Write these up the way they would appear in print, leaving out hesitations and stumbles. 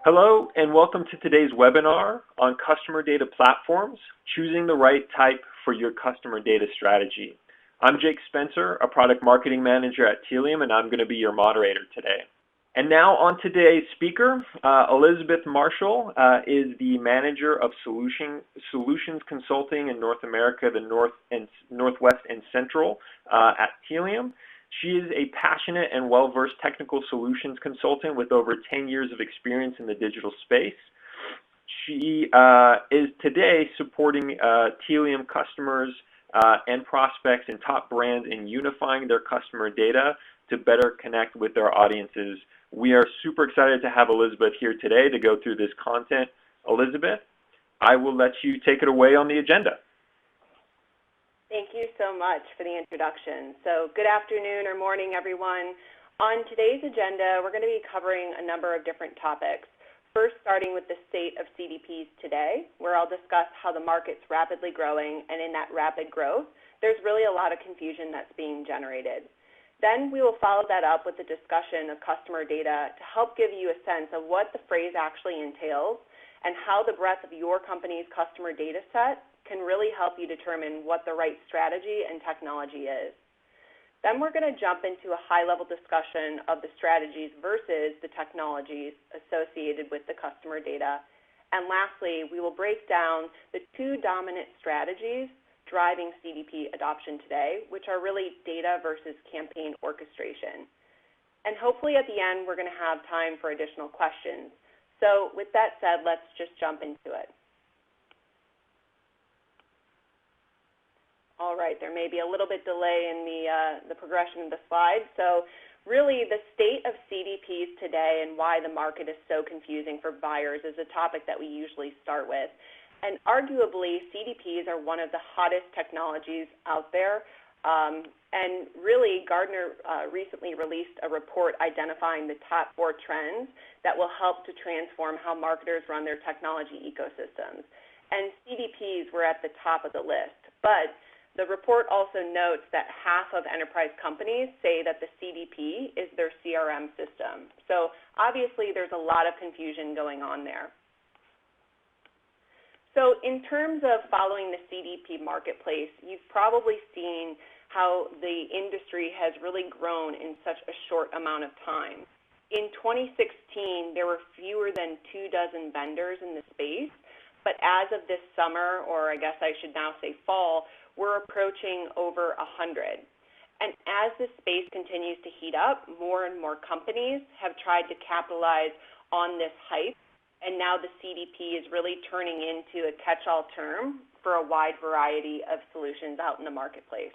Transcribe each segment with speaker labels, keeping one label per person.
Speaker 1: Hello and welcome to today's webinar on customer data platforms, choosing the right type for your customer data strategy. I'm Jake Spencer, a product marketing manager at Helium, and I'm going to be your moderator today. And now on today's speaker, Elizabeth Marshall is the manager of solutions consulting in North America, the Northwest and Central at Helium. She is a passionate and well-versed technical solutions consultant with over 10 years of experience in the digital space. She is today supporting Helium customers and prospects and top brands in unifying their customer data to better connect with their audiences. We are super excited to have Elizabeth here today to go through this content. Elizabeth, I will let you take it away on the agenda.
Speaker 2: Thank you so much for the introduction. So good afternoon or morning, everyone. On today's agenda, we're going to be covering a number of different topics. First, starting with the state of CDPs today, where I'll discuss how the market's rapidly growing, and in that rapid growth, there's really a lot of confusion that's being generated. Then we will follow that up with a discussion of customer data to help give you a sense of what the phrase actually entails and how the breadth of your company's customer data set can really help you determine what the right strategy and technology is. Then we're going to jump into a high-level discussion of the strategies versus the technologies associated with the customer data. And lastly, we will break down the two dominant strategies driving CDP adoption today, which are really data versus campaign orchestration. And hopefully at the end, we're going to have time for additional questions. So with that said, let's just jump into it. All right, there may be a little bit delay in the progression of the slides. So really the state of CDPs today and why the market is so confusing for buyers is a topic that we usually start with. And arguably, CDPs are one of the hottest technologies out there. And really, Gartner recently released a report identifying the top 4 trends that will help to transform how marketers run their technology ecosystems. And CDPs were at the top of the list. But the report also notes that half of enterprise companies say that the CDP is their CRM system. So obviously, there's a lot of confusion going on there. So in terms of following the CDP marketplace, you've probably seen how the industry has really grown in such a short amount of time. In 2016, there were fewer than 24 vendors in the space, but as of this summer, or I guess I should now say fall, we're approaching over 100. And as this space continues to heat up, more and more companies have tried to capitalize on this hype, and now the CDP is really turning into a catch-all term for a wide variety of solutions out in the marketplace.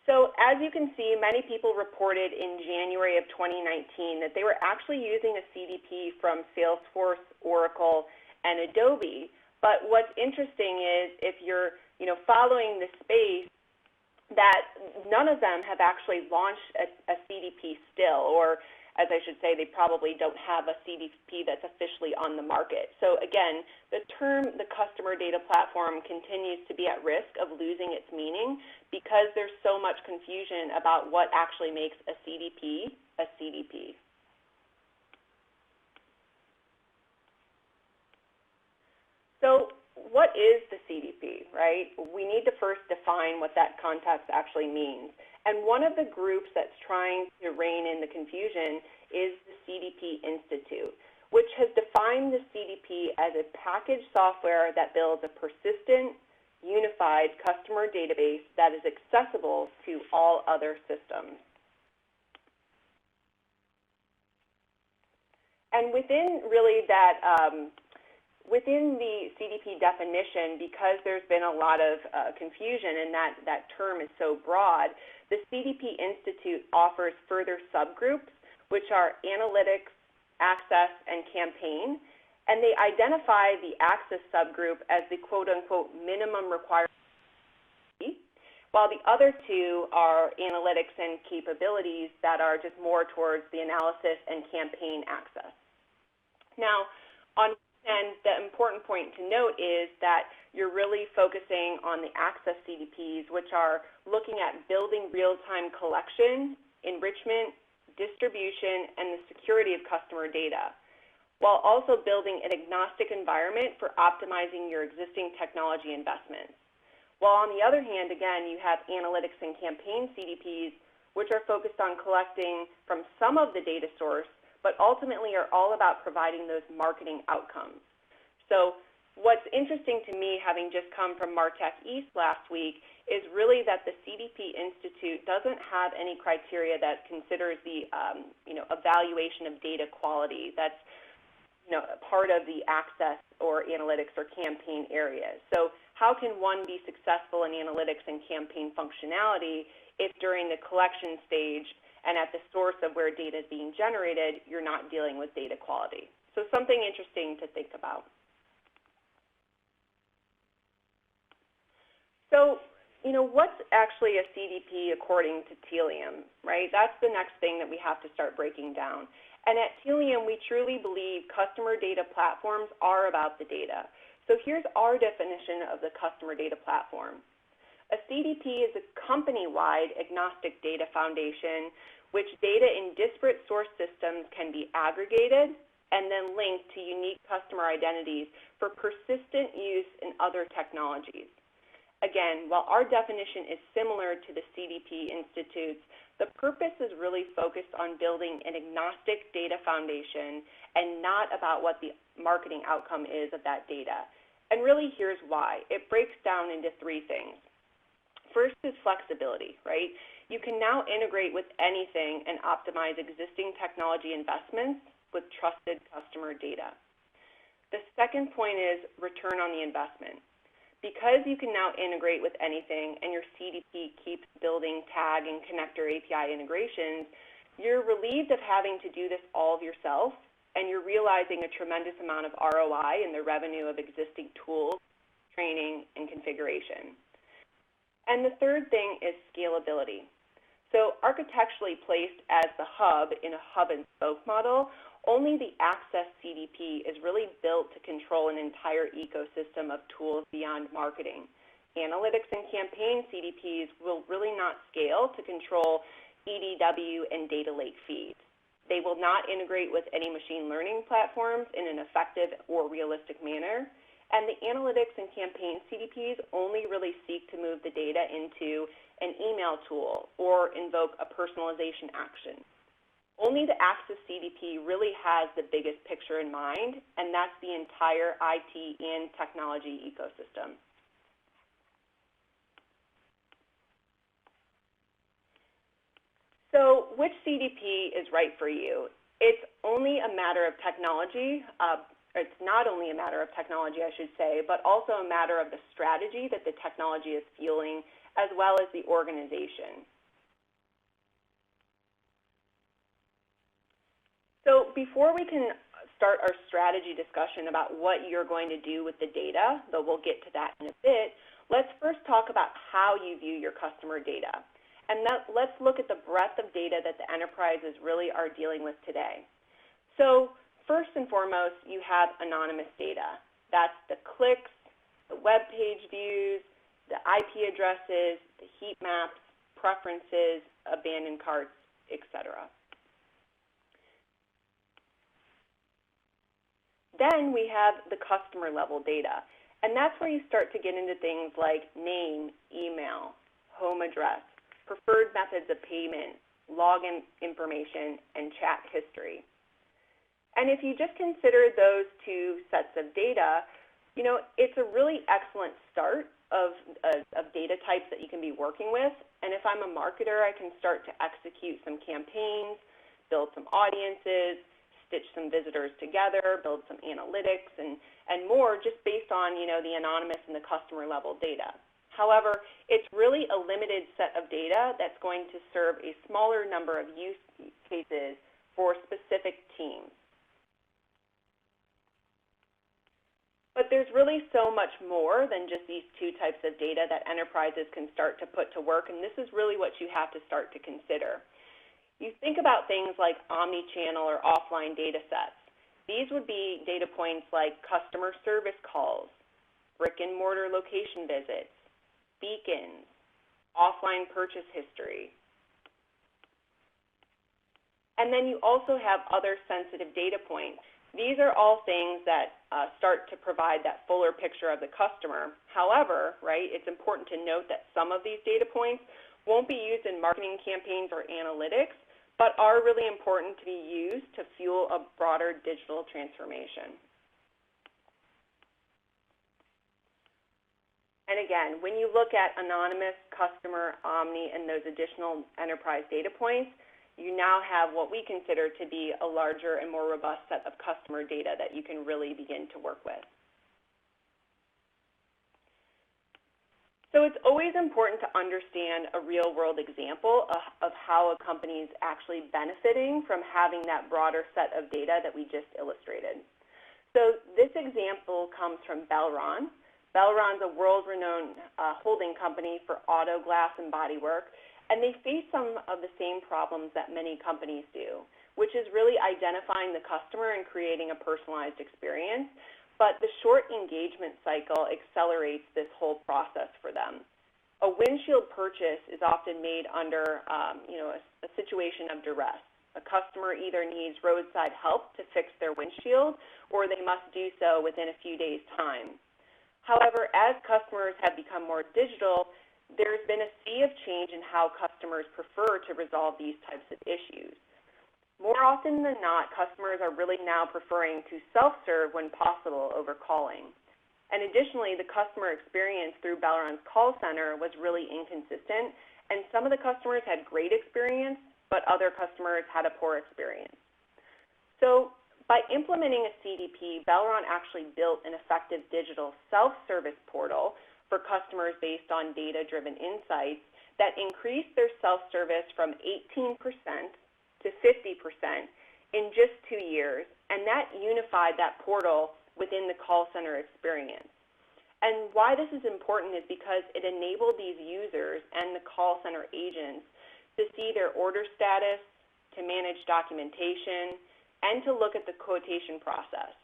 Speaker 2: So as you can see, many people reported in January of 2019 that they were actually using a CDP from Salesforce, Oracle, and Adobe. But what's interesting is if you're following the space, that none of them have actually launched a CDP still, or as I should say, they probably don't have a CDP that's officially on the market. So again, the term, the customer data platform, continues to be at risk of losing its meaning because there's so much confusion about what actually makes a CDP a CDP. So what is the CDP, right? We need to first define what that context actually means. And one of the groups that's trying to rein in the confusion is the CDP Institute, which has defined the CDP as a packaged software that builds a persistent, unified customer database that is accessible to all other systems. And within really that within the CDP definition, because there's been a lot of confusion and that term is so broad, the CDP Institute offers further subgroups, which are analytics, access, and campaign, and they identify the access subgroup as the quote-unquote minimum requirement, while the other two are analytics and capabilities that are just more towards the analysis and campaign access. Now, on And the important point to note is that you're really focusing on the access CDPs, which are looking at building real-time collection, enrichment, distribution, and the security of customer data, while also building an agnostic environment for optimizing your existing technology investments. While on the other hand, again, you have analytics and campaign CDPs, which are focused on collecting from some of the data source, but ultimately are all about providing those marketing outcomes. So what's interesting to me, having just come from MarTech East last week, is really that the CDP Institute doesn't have any criteria that considers the evaluation of data quality. That's part of the access or analytics or campaign areas. So how can one be successful in analytics and campaign functionality if during the collection stage and at the source of where data is being generated, you're not dealing with data quality? So something interesting to think about. So, what's actually a CDP according to Heliums, right? That's the next thing that we have to start breaking down. And at Helium, we truly believe customer data platforms are about the data. So here's our definition of the customer data platform. A CDP is a company-wide agnostic data foundation which data in disparate source systems can be aggregated and then linked to unique customer identities for persistent use in other technologies. Again, while our definition is similar to the CDP Institute's, the purpose is really focused on building an agnostic data foundation and not about what the marketing outcome is of that data. And really, here's why. It breaks down into three things. First is flexibility, right? You can now integrate with anything and optimize existing technology investments with trusted customer data. The second point is return on the investment. Because you can now integrate with anything and your CDP keeps building tag and connector API integrations, you're relieved of having to do this all of yourself, and you're realizing a tremendous amount of ROI in the revenue of existing tools, training, and configuration. And the third thing is scalability. So architecturally placed as the hub in a hub and spoke model, only the Access CDP is really built to control an entire ecosystem of tools beyond marketing. Analytics and campaign CDPs will really not scale to control EDW and data lake feeds. They will not integrate with any machine learning platforms in an effective or realistic manner. And the analytics and campaign CDPs only really seek to move the data into an email tool or invoke a personalization action. Only the Access CDP really has the biggest picture in mind, and that's the entire IT and technology ecosystem. So which CDP is right for you? It's only a matter of technology. It's not only a matter of technology, I should say, but also a matter of the strategy that the technology is fueling, as well as the organization. So before we can start our strategy discussion about what you're going to do with the data, though we'll get to that in a bit, let's first talk about how you view your customer data. And let's look at the breadth of data that the enterprises really are dealing with today. So first and foremost, you have anonymous data. That's the clicks, the web page views, the IP addresses, the heat maps, preferences, abandoned carts, etc. Then we have the customer level data, and that's where you start to get into things like name, email, home address, preferred methods of payment, login information, and chat history. And if you just consider those two sets of data, it's a really excellent start of data types that you can be working with. And if I'm a marketer, I can start to execute some campaigns, build some audiences, stitch some visitors together, build some analytics, and more just based on, the anonymous and the customer level data. However, it's really a limited set of data that's going to serve a smaller number of use cases for specific teams. But there's really so much more than just these two types of data that enterprises can start to put to work, and this is really what you have to start to consider. You think about things like omnichannel or offline data sets. These would be data points like customer service calls, brick-and-mortar location visits, beacons, offline purchase history. And then you also have other sensitive data points. These are all things that start to provide that fuller picture of the customer. However, right, it's important to note that some of these data points won't be used in marketing campaigns or analytics, but are really important to be used to fuel a broader digital transformation. And again, when you look at anonymous, customer, omni, and those additional enterprise data points, you now have what we consider to be a larger and more robust set of customer data that you can really begin to work with. So it's always important to understand a real-world example of how a company is actually benefiting from having that broader set of data that we just illustrated. So this example comes from Belron. Belron's a world-renowned holding company for auto, glass, and bodywork. And they face some of the same problems that many companies do, which is really identifying the customer and creating a personalized experience. But the short engagement cycle accelerates this whole process for them. A windshield purchase is often made under a situation of duress. A customer either needs roadside help to fix their windshield, or they must do so within a few days' time. However, as customers have become more digital, there's been a sea of change in how customers prefer to resolve these types of issues. More often than not, customers are really now preferring to self-serve when possible over calling. And additionally, the customer experience through Belron's call center was really inconsistent, and some of the customers had great experience, but other customers had a poor experience. So by implementing a CDP, Belron actually built an effective digital self-service portal for customers based on data-driven insights that increased their self-service from 18% to 50% in just 2 years, and that unified that portal within the call center experience. And why this is important is because it enabled these users and the call center agents to see their order status, to manage documentation, and to look at the quotation process.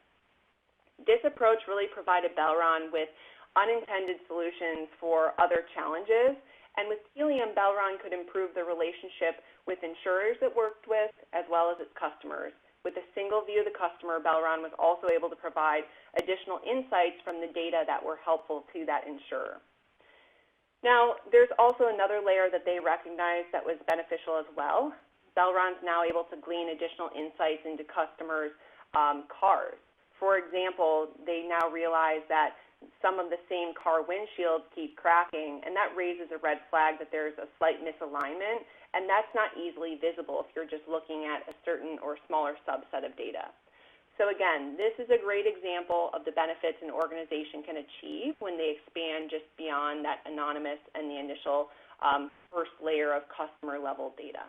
Speaker 2: This approach really provided Belron with unintended solutions for other challenges, and with Helium, Belron could improve the relationship with insurers it worked with as well as its customers. With a single view of the customer, Belron was also able to provide additional insights from the data that were helpful to that insurer. Now, there's also another layer that they recognized that was beneficial as well. Belron's now able to glean additional insights into customers' cars. For example, they now realize that some of the same car windshields keep cracking, and that raises a red flag that there's a slight misalignment, and that's not easily visible if you're just looking at a certain or smaller subset of data. So again, this is a great example of the benefits an organization can achieve when they expand just beyond that anonymous and the initial first layer of customer-level data.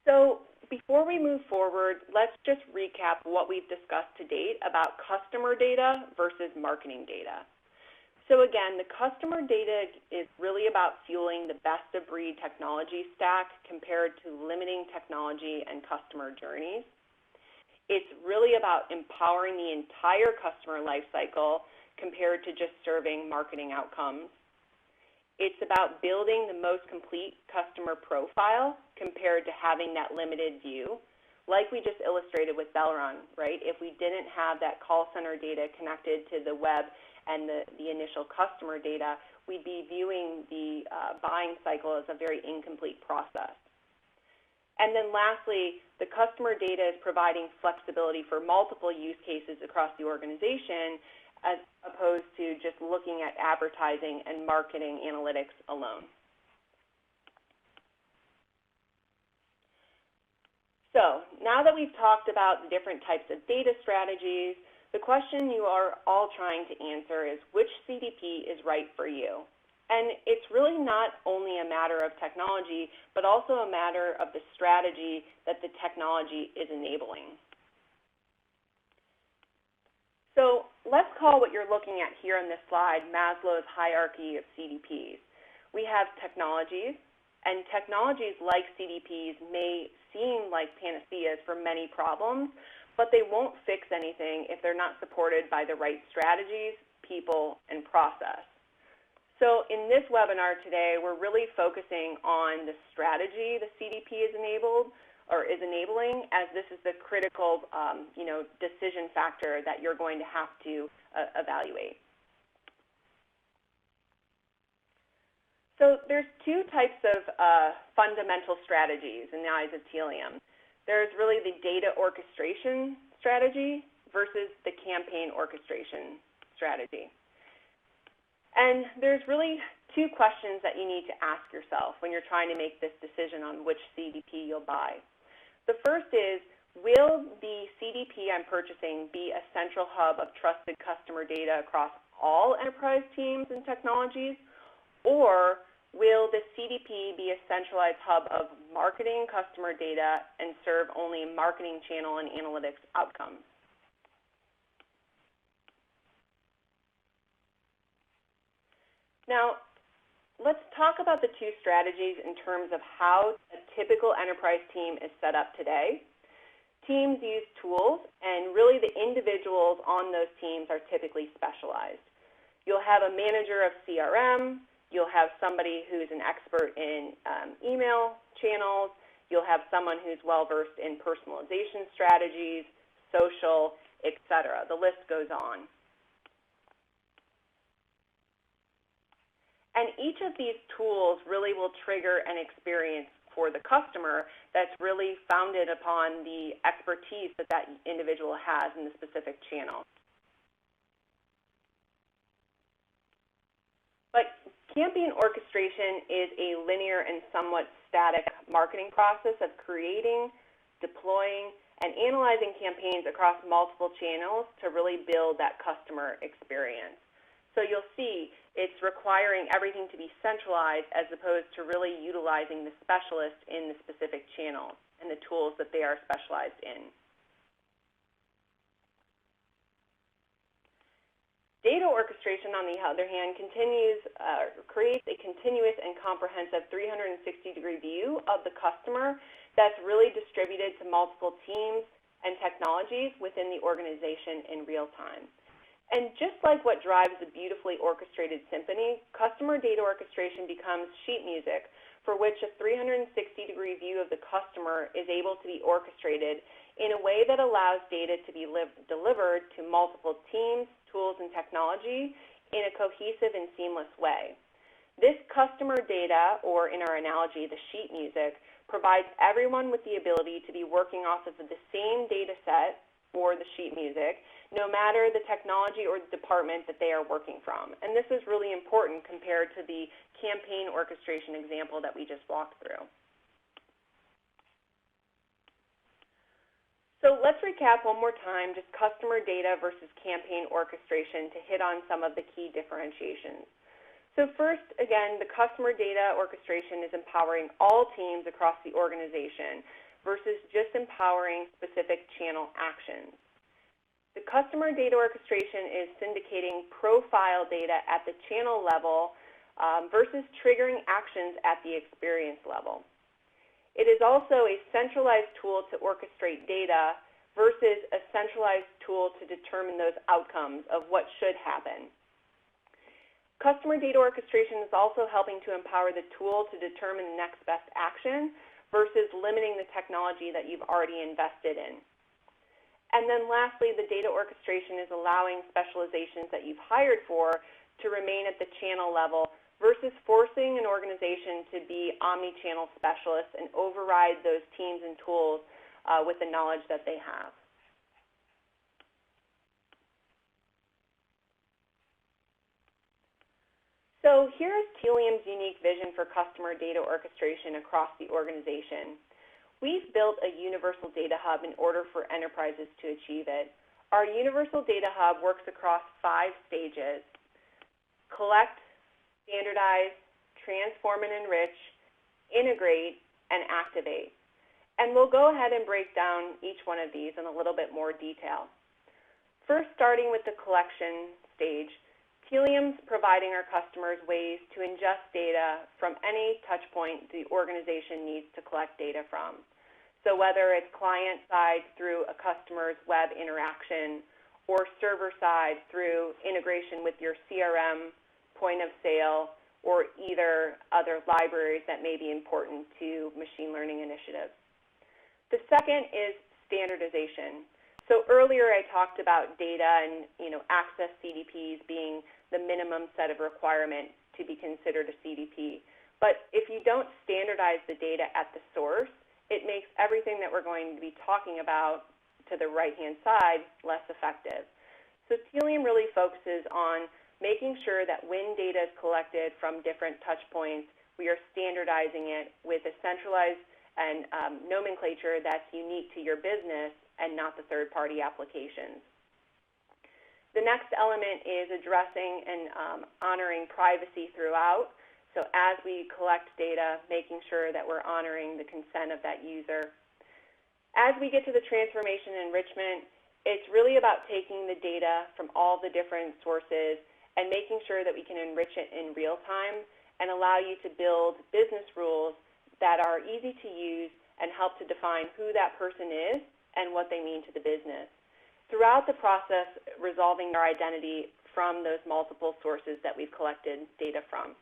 Speaker 2: So before we move forward, let's just recap what we've discussed to date about customer data versus marketing data. So again, the customer data is really about fueling the best-of-breed technology stack compared to limiting technology and customer journeys. It's really about empowering the entire customer lifecycle compared to just serving marketing outcomes. It's about building the most complete customer profile compared to having that limited view. Like we just illustrated with Belron, right? If we didn't have that call center data connected to the web and the initial customer data, we'd be viewing the buying cycle as a very incomplete process. And then lastly, the customer data is providing flexibility for multiple use cases across the organization, as opposed to just looking at advertising and marketing analytics alone. So now that we've talked about the different types of data strategies, the question you are all trying to answer is which CDP is right for you? And it's really not only a matter of technology, but also a matter of the strategy that the technology is enabling. So let's call what you're looking at here on this slide Maslow's hierarchy of CDPs. We have technologies, And technologies like CDPs may seem like panaceas for many problems, but they won't fix anything if they're not supported by the right strategies, people, and process. So in this webinar today, we're really focusing on the strategy the CDP is enabling, as this is the critical decision factor that you're going to have to evaluate. So there's two types of fundamental strategies in the eyes of Helium. There's really the data orchestration strategy versus the campaign orchestration strategy. And there's really two questions that you need to ask yourself when you're trying to make this decision on which CDP you'll buy. The first is, will the CDP I'm purchasing be a central hub of trusted customer data across all enterprise teams and technologies? Or will the CDP be a centralized hub of marketing customer data and serve only marketing channel and analytics outcomes? Now, let's talk about the two strategies in terms of how a typical enterprise team is set up today. Teams use tools, and really the individuals on those teams are typically specialized. You'll have a manager of CRM, you'll have somebody who's an expert in email channels, you'll have someone who's well-versed in personalization strategies, social, etc. The list goes on. And each of these tools really will trigger an experience for the customer that's really founded upon the expertise that that individual has in the specific channel. But campaign orchestration is a linear and somewhat static marketing process of creating, deploying, and analyzing campaigns across multiple channels to really build that customer experience. So you'll see it's requiring everything to be centralized as opposed to really utilizing the specialist in the specific channel and the tools that they are specialized in. Data orchestration, on the other hand, creates a continuous and comprehensive 360-degree view of the customer that's really distributed to multiple teams and technologies within the organization in real time. And just like what drives a beautifully orchestrated symphony, customer data orchestration becomes sheet music for which a 360-degree view of the customer is able to be orchestrated in a way that allows data to be delivered to multiple teams, tools, and technology in a cohesive and seamless way. This customer data, or in our analogy, the sheet music, provides everyone with the ability to be working off of the same data set, or the sheet music, no matter the technology or the department that they are working from. And this is really important compared to the campaign orchestration example that we just walked through. So let's recap one more time, just customer data versus campaign orchestration to hit on some of the key differentiations. So first, again, the customer data orchestration is empowering all teams across the organization versus just empowering specific channel actions. The customer data orchestration is syndicating profile data at the channel level versus triggering actions at the experience level. It is also a centralized tool to orchestrate data versus a centralized tool to determine those outcomes of what should happen. Customer data orchestration is also helping to empower the tool to determine the next best action versus limiting the technology that you've already invested in. And then lastly, the data orchestration is allowing specializations that you've hired for to remain at the channel level versus forcing an organization to be omnichannel specialists and override those teams and tools with the knowledge that they have. So here's Helium's unique vision for customer data orchestration across the organization. We've built a universal data hub in order for enterprises to achieve it. Our universal data hub works across 5 stages: collect, standardize, transform and enrich, integrate, and activate. And we'll go ahead and break down each one of these in a little bit more detail. First, starting with the collection stage, Heliums providing our customers ways to ingest data from any touch point the organization needs to collect data from. So whether it's client side through a customer's web interaction or server side through integration with your CRM, point of sale, or either other libraries that may be important to machine learning initiatives. The second is standardization. So earlier I talked about data and access CDPs being the minimum set of requirement to be considered a CDP. But if you don't standardize the data at the source, it makes everything that we're going to be talking about to the right-hand side less effective. So Helium really focuses on making sure that when data is collected from different touch points, we are standardizing it with a centralized and nomenclature that's unique to your business and not the third-party applications. The next element is addressing and honoring privacy throughout. So as we collect data, making sure that we're honoring the consent of that user. As we get to the transformation enrichment, it's really about taking the data from all the different sources and making sure that we can enrich it in real time and allow you to build business rules that are easy to use and help to define who that person is and what they mean to the business. Throughout the process, resolving our identity from those multiple sources that we've collected data from.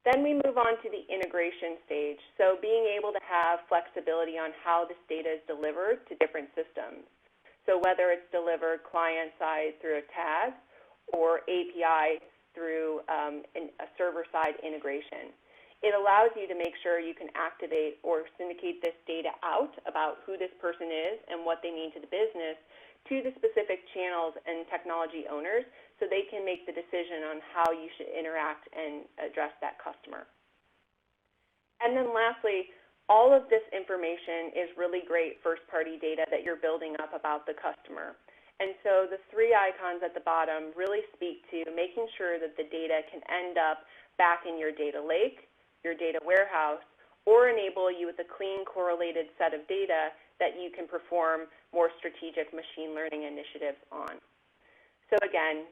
Speaker 2: Then we move on to the integration stage. So being able to have flexibility on how this data is delivered to different systems. So whether it's delivered client-side through a tag or API through a server-side integration. It allows you to make sure you can activate or syndicate this data out about who this person is and what they mean to the business to the specific channels and technology owners so they can make the decision on how you should interact and address that customer. And then lastly, all of this information is really great first-party data that you're building up about the customer. And so the three icons at the bottom really speak to making sure that the data can end up back in your data lake, your data warehouse, or enable you with a clean correlated set of data that you can perform more strategic machine learning initiatives on. So again,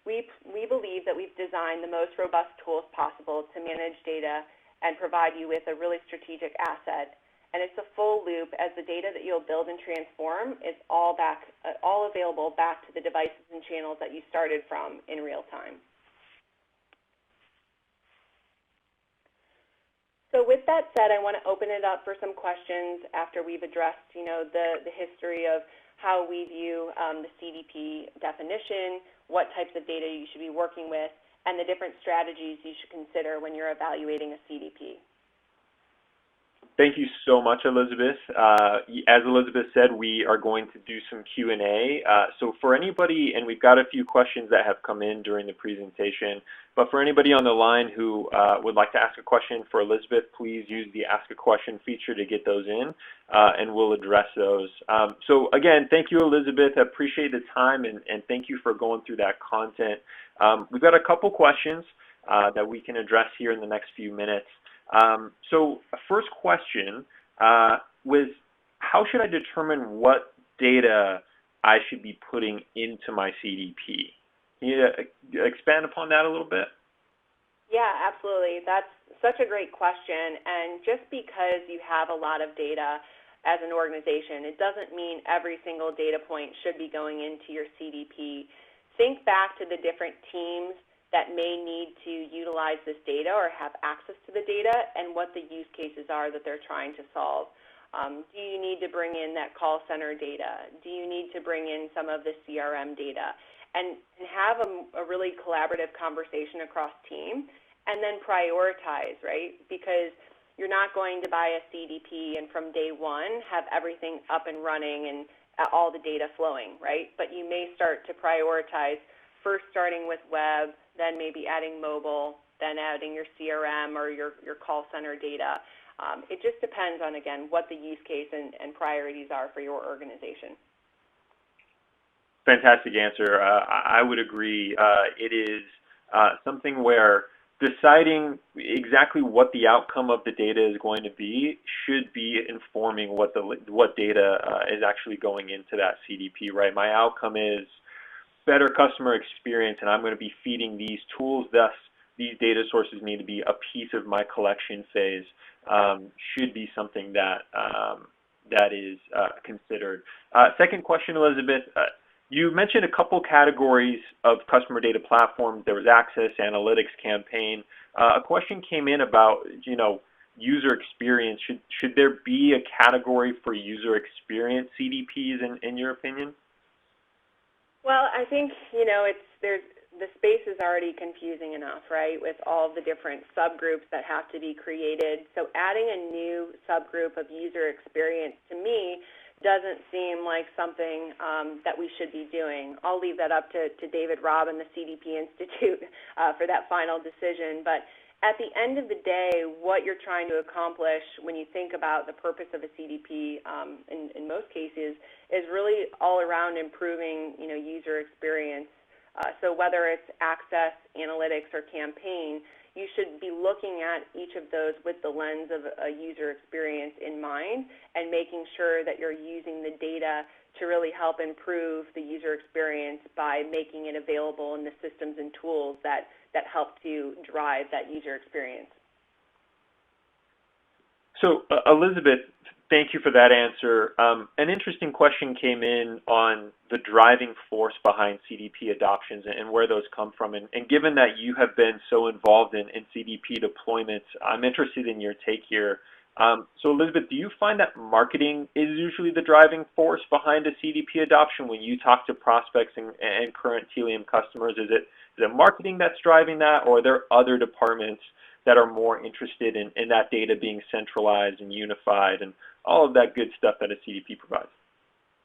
Speaker 2: we believe that we've designed the most robust tools possible to manage data and provide you with a really strategic asset. And it's a full loop as the data that you'll build and transform is all available back to the devices and channels that you started from in real time. So with that said, I want to open it up for some questions after we've addressed, the history of how we view the CDP definition, what types of data you should be working with, and the different strategies you should consider when you're evaluating a CDP.
Speaker 1: Thank you so much, Elizabeth. As Elizabeth said, we are going to do some Q&A. So for anybody, and we've got a few questions that have come in during the presentation, but for anybody on the line who would like to ask a question for Elizabeth, please use the Ask a Question feature to get those in, and we'll address those. So again, thank you, Elizabeth. I appreciate the time, and thank you for going through that content. We've got a couple questions that we can address here in the next few minutes. So first question was, how should I determine what data I should be putting into my CDP? Can you expand upon that a little bit?
Speaker 2: Yeah, absolutely. That's such a great question. And just because you have a lot of data as an organization, it doesn't mean every single data point should be going into your CDP. Think back to the different teams that may need to utilize this data or have access to the data and what the use cases are that they're trying to solve. Do you need to bring in that call center data? Do you need to bring in some of the CRM data? And have a really collaborative conversation across team and then prioritize, right? Because you're not going to buy a CDP and from day one have everything up and running and all the data flowing, right? But you may start to prioritize, first starting with web, then maybe adding mobile, then adding your CRM or your call center data. It just depends on, again, what the use case and priorities are for your organization.
Speaker 1: Fantastic answer. I would agree. It is something where deciding exactly what the outcome of the data is going to be should be informing what data is actually going into that CDP, right? My outcome is better customer experience, and I'm going to be feeding these tools, thus these data sources need to be a piece of my collection phase, should be something that that is considered. Second question, Elizabeth. You mentioned a couple categories of customer data platforms. There was access, analytics, campaign. A question came in about, user experience. Should there be a category for user experience CDPs in your opinion?
Speaker 2: Well, I think, the space is already confusing enough, right, with all the different subgroups that have to be created. So adding a new subgroup of user experience, to me, doesn't seem like something that we should be doing. I'll leave that up to David Robb and the CDP Institute for that final decision. But at the end of the day, what you're trying to accomplish when you think about the purpose of a CDP, in most cases, is really all around improving, user experience. So whether it's access, analytics, or campaign, you should be looking at each of those with the lens of a user experience in mind and making sure that you're using the data to really help improve the user experience by making it available in the systems and tools that help to drive that user experience.
Speaker 1: So, Elizabeth, thank you for that answer. An interesting question came in on the driving force behind CDP adoptions and where those come from. And given that you have been so involved in CDP deployments, I'm interested in your take here. So, Elizabeth, do you find that marketing is usually the driving force behind a CDP adoption when you talk to prospects and current Helium customers? Is it marketing that's driving that, or are there other departments that are more interested in that data being centralized and unified and all of that good stuff that a CDP provides?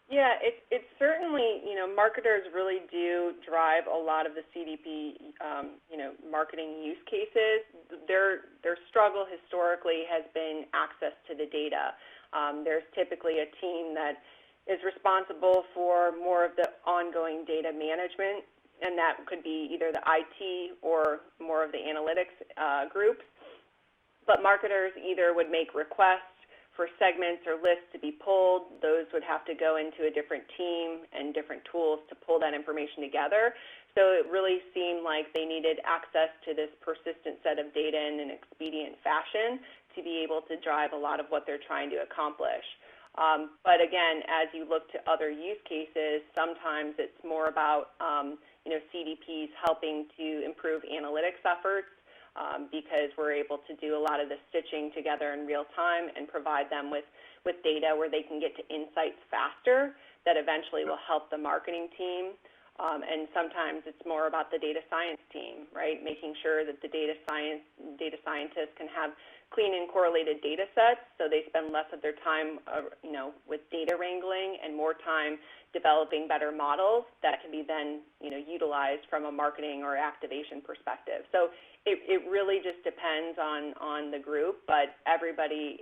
Speaker 2: Yeah, it's certainly, marketers really do drive a lot of the CDP, marketing use cases. Their struggle historically has been access to the data. There's typically a team that is responsible for more of the ongoing data management, and that could be either the IT or more of the analytics groups. But marketers either would make requests for segments or lists to be pulled. Those would have to go into a different team and different tools to pull that information together. So it really seemed like they needed access to this persistent set of data in an expedient fashion to be able to drive a lot of what they're trying to accomplish. But again, as you look to other use cases, sometimes it's more about CDPs helping to improve analytics efforts because we're able to do a lot of the stitching together in real time and provide them with data where they can get to insights faster that eventually will help the marketing team. And sometimes it's more about the data science team, right? Making sure that the data scientists can have clean and correlated data sets, so they spend less of their time, with data wrangling and more time developing better models that can be then, utilized from a marketing or activation perspective. So it really just depends on the group, but everybody,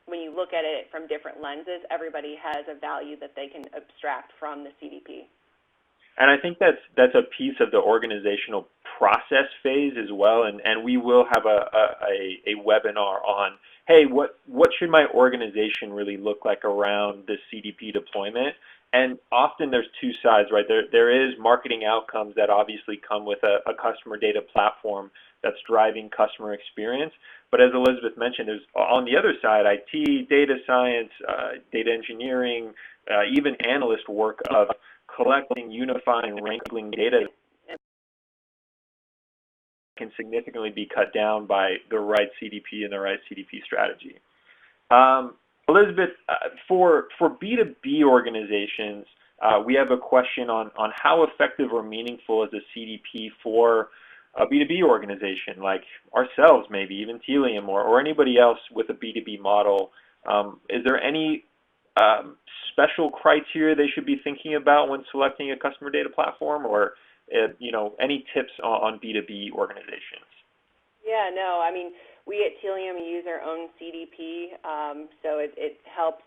Speaker 2: when you look at it from different lenses, everybody has a value that they can abstract from the CDP.
Speaker 1: And I think that's a piece of the organizational process phase as well, and we will have a webinar on, hey, what should my organization really look like around the CDP deployment? And often there's two sides, right? There is marketing outcomes that obviously come with a customer data platform that's driving customer experience. But as Elizabeth mentioned, there's on the other side, IT, data science, data engineering, even analyst work of collecting, unifying, wrangling data can significantly be cut down by the right CDP and the right CDP strategy. Elizabeth, for B2B organizations, we have a question on how effective or meaningful is a CDP for a B2B organization like ourselves, maybe even Helium or anybody else with a B2B model. Is there any special criteria they should be thinking about when selecting a customer data platform, or any tips on B2B organizations?
Speaker 2: Yeah, no, I mean, we at Helium use our own CDP, so it helps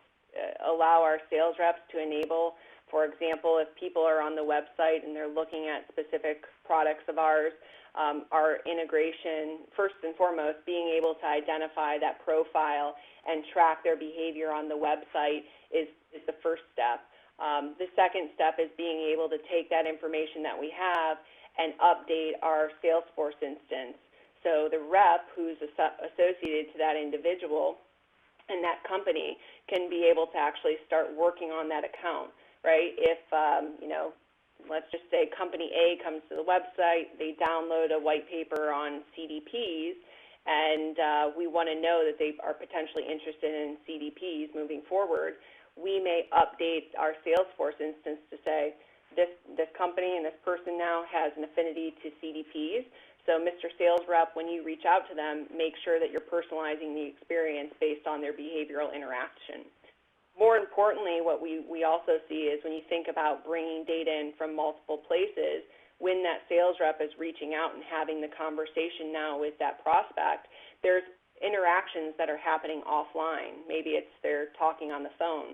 Speaker 2: allow our sales reps to enable, for example, if people are on the website and they're looking at specific products of ours, our integration, first and foremost, being able to identify that profile and track their behavior on the website is the first step. The second step is being able to take that information that we have and update our Salesforce instance. So the rep who's associated to that individual and that company can be able to actually start working on that account, right? If, let's just say company A comes to the website, they download a white paper on CDPs, and we want to know that they are potentially interested in CDPs moving forward, we may update our Salesforce instance to say, this company and this person now has an affinity to CDPs. So Mr. Sales Rep, when you reach out to them, make sure that you're personalizing the experience based on their behavioral interaction. More importantly, what we also see is when you think about bringing data in from multiple places, when that sales rep is reaching out and having the conversation now with that prospect, there's interactions that are happening offline. Maybe it's they're talking on the phone.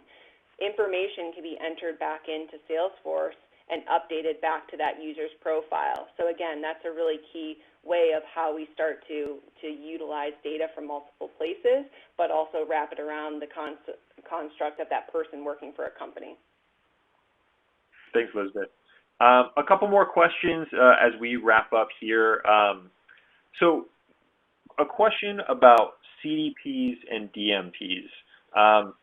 Speaker 2: Information can be entered back into Salesforce and updated back to that user's profile. So again, that's a really key way of how we start to utilize data from multiple places, but also wrap it around the construct of that person working for a company.
Speaker 1: Thanks, Elizabeth. A couple more questions as we wrap up here. So a question about CDPs and DMPs.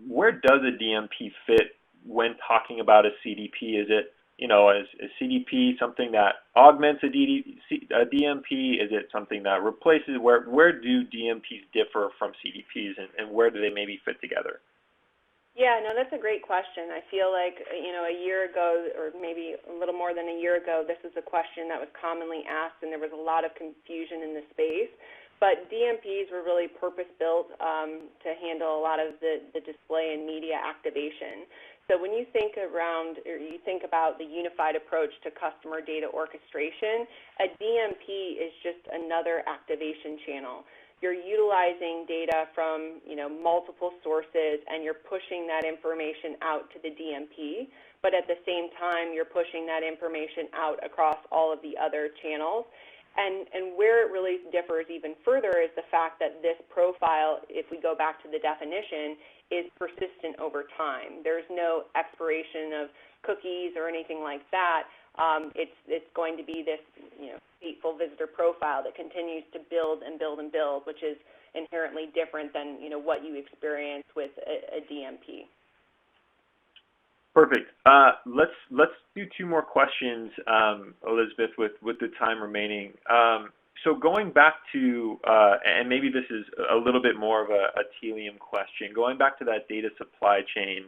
Speaker 1: Where does a DMP fit when talking about a CDP? Is it, is a CDP something that augments a DMP? Is it something that replaces? Where do DMPs differ from CDPs, and where do they maybe fit together?
Speaker 2: Yeah, no, that's a great question. I feel like, a year ago, or maybe a little more than a year ago, this is a question that was commonly asked, and there was a lot of confusion in the space. But DMPs were really purpose-built to handle a lot of the display and media activation. So when you think about the unified approach to customer data orchestration, a DMP is just another activation channel. You're utilizing data from multiple sources, and you're pushing that information out to the DMP, but at the same time you're pushing that information out across all of the other channels. And where it really differs even further is the fact that this profile, if we go back to the definition, is persistent over time. There's no expiration of cookies or anything like that. It's going to be this stateful visitor profile that continues to build and build and build, which is inherently different than what you experience with a DMP.
Speaker 1: Perfect. Let's do two more questions, Elizabeth, with the time remaining. So going back to, and maybe this is a little bit more of a Helium question, going back to that data supply chain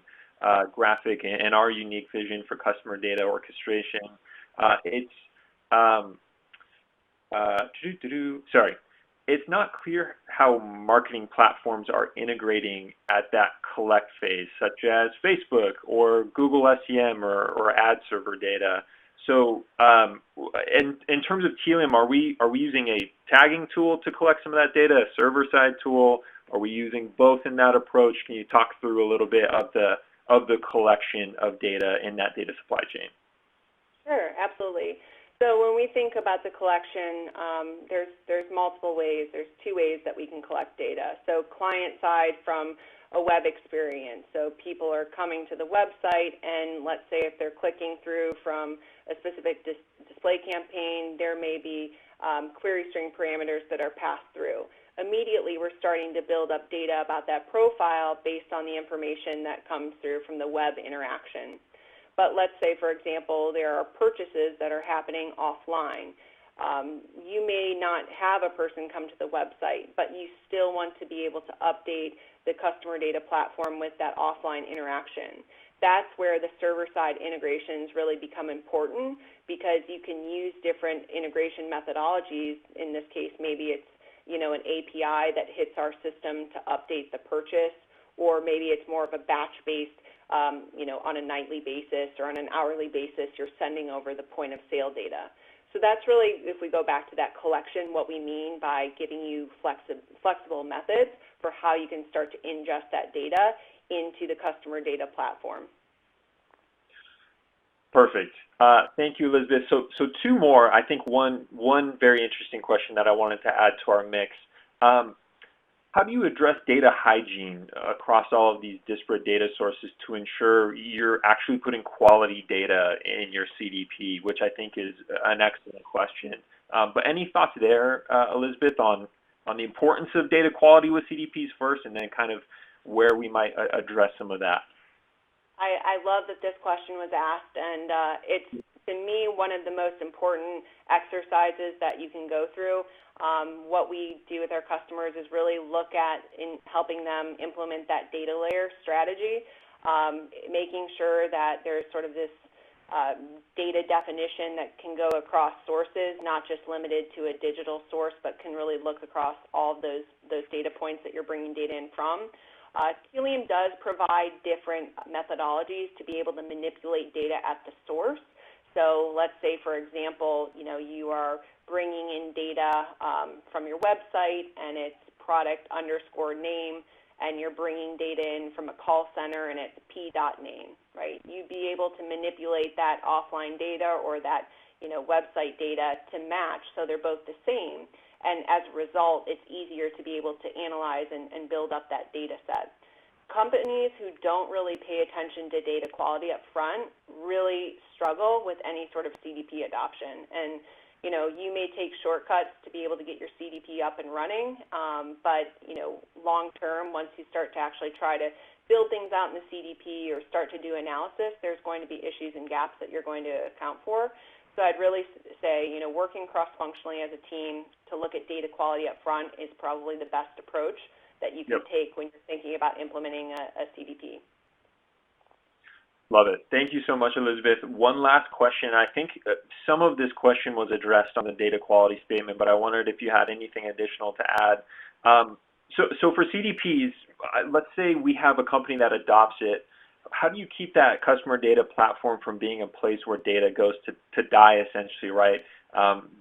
Speaker 1: graphic and our unique vision for customer data orchestration, it's not clear how marketing platforms are integrating at that collect phase, such as Facebook or Google SEM or ad server data. So in terms of Helium, are we using a tagging tool to collect some of that data, a server-side tool? Are we using both in that approach? Can you talk through a little bit of the collection of data in that data supply chain?
Speaker 2: Sure, absolutely. So when we think about the collection, there's multiple ways. There's two ways that we can collect data. So client side from a web experience. So people are coming to the website, and let's say if they're clicking through from a specific display campaign, there may be query string parameters that are passed through. Immediately, we're starting to build up data about that profile based on the information that comes through from the web interaction. But let's say, for example, there are purchases that are happening offline. You may not have a person come to the website, but you still want to be able to update the customer data platform with that offline interaction. That's where the server-side integrations really become important, because you can use different integration methodologies. In this case, maybe it's an API that hits our system to update the purchase, or maybe it's more of a batch-based on a nightly basis or on an hourly basis, you're sending over the point of sale data. So that's really, if we go back to that collection, what we mean by giving you flexible methods for how you can start to ingest that data into the customer data platform.
Speaker 1: Perfect. Thank you, Elizabeth. So two more. I think one very interesting question that I wanted to add to our mix. How do you address data hygiene across all of these disparate data sources to ensure you're actually putting quality data in your CDP, which I think is an excellent question. But any thoughts there, Elizabeth, on the importance of data quality with CDPs first, and then kind of where we might address some of that?
Speaker 2: I love that this question was asked, and it's, to me, one of the most important exercises that you can go through. What we do with our customers is really look at in helping them implement that data layer strategy, making sure that there's sort of this data definition that can go across sources, not just limited to a digital source, but can really look across all of those data points that you're bringing data in from. Helium does provide different methodologies to be able to manipulate data at the source. So let's say, for example, you are bringing in data from your website and it's product underscore name, and you're bringing data in from a call center and it's p.name, right? You'd be able to manipulate that offline data or that website data to match so they're both the same. And as a result, it's easier to be able to analyze and build up that data set. Companies who don't really pay attention to data quality up front really struggle with any sort of CDP adoption. And you may take shortcuts to be able to get your CDP up and running, but long term, once you start to actually try to build things out in the CDP or start to do analysis, there's going to be issues and gaps that you're going to account for. So I'd really say, working cross-functionally as a team to look at data quality up front is probably the best approach that you can take when you're thinking about implementing a CDP.
Speaker 1: Love it. Thank you so much, Elizabeth. One last question. I think some of this question was addressed on the data quality statement, but I wondered if you had anything additional to add. So for CDPs, let's say we have a company that adopts it. How do you keep that customer data platform from being a place where data goes to die, essentially, right?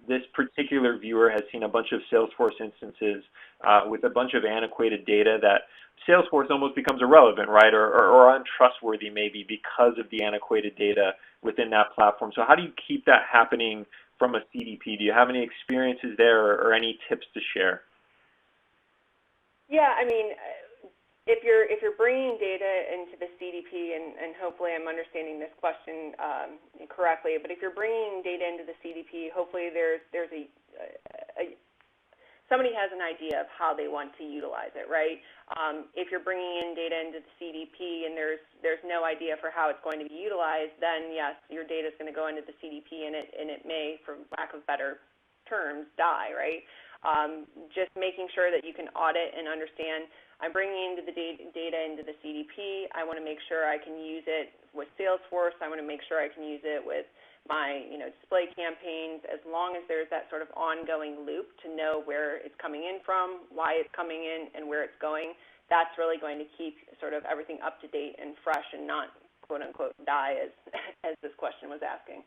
Speaker 1: This particular viewer has seen a bunch of Salesforce instances with a bunch of antiquated data that Salesforce almost becomes irrelevant, right, or untrustworthy maybe because of the antiquated data within that platform. So how do you keep that happening from a CDP? Do you have any experiences there or any tips to share?
Speaker 2: Yeah, I mean, if you're bringing data into the CDP, and hopefully I'm understanding this question correctly, but if you're bringing data into the CDP, hopefully there's somebody has an idea of how they want to utilize it, right? If you're bringing in data into the CDP and there's no idea for how it's going to be utilized, then yes, your data is going to go into the CDP and it may, for lack of better terms, die, right? Just making sure that you can audit and understand, I'm bringing into the data into the CDP. I want to make sure I can use it with Salesforce. I want to make sure I can use it with my display campaigns, as long as there's that sort of ongoing loop to know where it's coming in from, why it's coming in, and where it's going. That's really going to keep sort of everything up to date and fresh and not, quote unquote, die as this question was asking.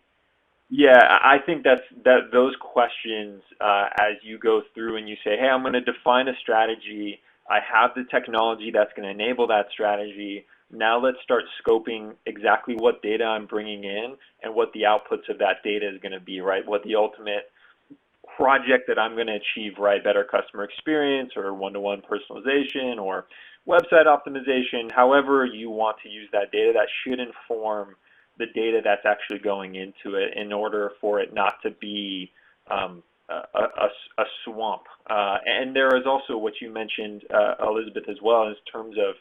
Speaker 1: Yeah, I think that those questions, as you go through and you say, hey, I'm going to define a strategy, I have the technology that's going to enable that strategy, now let's start scoping exactly what data I'm bringing in and what the outputs of that data is going to be, right? What the ultimate project that I'm going to achieve, right? Better customer experience or one-to-one personalization or website optimization, however you want to use that data, that should inform the data that's actually going into it in order for it not to be a swamp. And there is also what you mentioned, Elizabeth, as well, in terms of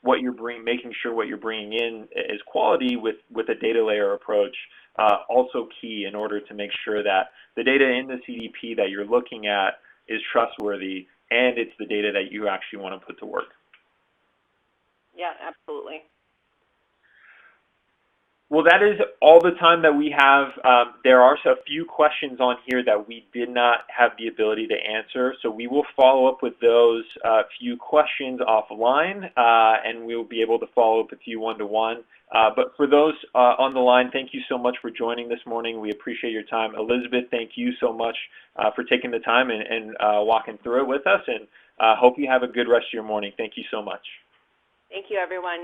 Speaker 1: what you're making sure what you're bringing in is quality with a data layer approach, also key in order to make sure that the data in the CDP that you're looking at is trustworthy and it's the data that you actually want to put to work.
Speaker 2: Yeah, absolutely.
Speaker 1: Well, that is all the time that we have. There are a few questions on here that we did not have the ability to answer, so we will follow up with those few questions offline, and we'll be able to follow up with you one-to-one. But for those on the line, thank you so much for joining this morning. We appreciate your time. Elizabeth, thank you so much for taking the time and walking through it with us, and hope you have a good rest of your morning. Thank you so much.
Speaker 2: Thank you, everyone.